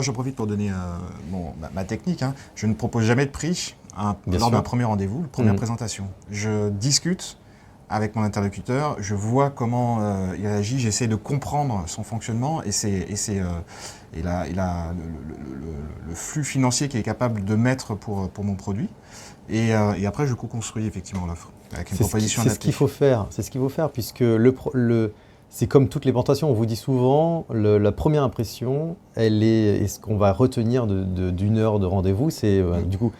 Je profite pour donner ma technique. Hein. Je ne propose jamais de prix lors d'un premier rendez-vous, première présentation. Je discute avec mon interlocuteur, je vois comment il agit, j'essaie de comprendre son fonctionnement et le flux financier qu'il est capable de mettre pour mon produit. Et après, je co-construis effectivement l'offre avec une proposition adaptée. C'est ce qu'il faut faire. C'est ce qu'il faut faire puisque c'est comme toutes les plantations. On vous dit souvent, la première impression, elle est ce qu'on va retenir d'une heure de rendez-vous, c'est du coup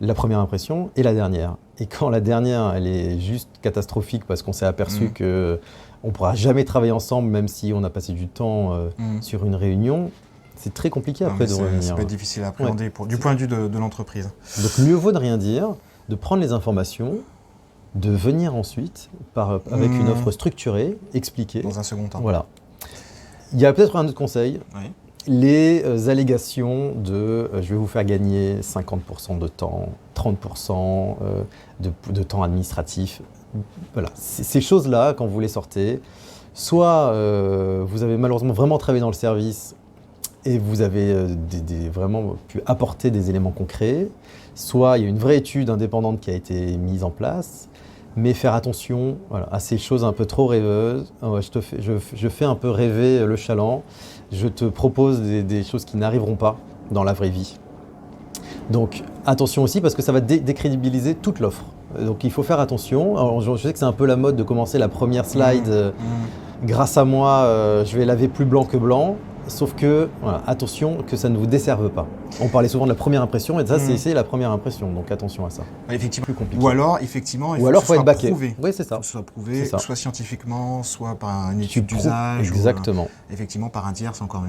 la première impression et la dernière. Et quand la dernière, elle est juste catastrophique parce qu'on s'est aperçu que on pourra jamais travailler ensemble, même si on a passé du temps sur une réunion. C'est très compliqué après de revenir. Ça peut être difficile à appréhender du point de vue de l'entreprise. Donc mieux vaut de rien dire, de prendre les informations, de venir ensuite avec une offre structurée, expliquée. Dans un second temps. Voilà. Il y a peut-être un autre conseil. Oui. Les allégations de je vais vous faire gagner 50% de temps, 30% de temps administratif. Voilà. Ces choses-là, quand vous les sortez, soit vous avez malheureusement vraiment travaillé dans le service et vous avez vraiment pu apporter des éléments concrets, soit il y a une vraie étude indépendante qui a été mise en place, mais faire attention à ces choses un peu trop rêveuses. Je fais un peu rêver le chaland, je te propose des choses qui n'arriveront pas dans la vraie vie. Donc attention aussi parce que ça va décrédibiliser toute l'offre. Donc il faut faire attention. Alors, je sais que c'est un peu la mode de commencer la première slide. Grâce à moi, je vais laver plus blanc que blanc. Sauf que, attention, que ça ne vous desserve pas. On parlait souvent de la première impression, et ça, c'est la première impression, donc attention à ça. Effectivement. Plus compliqué. Ou alors, effectivement, il faut faut que ce soit être baqué. prouvé. Oui, c'est ça. Que ce soit prouvé, soit scientifiquement, soit par une Tu étude d'usage. Exactement. Effectivement, par un tiers, c'est encore mieux.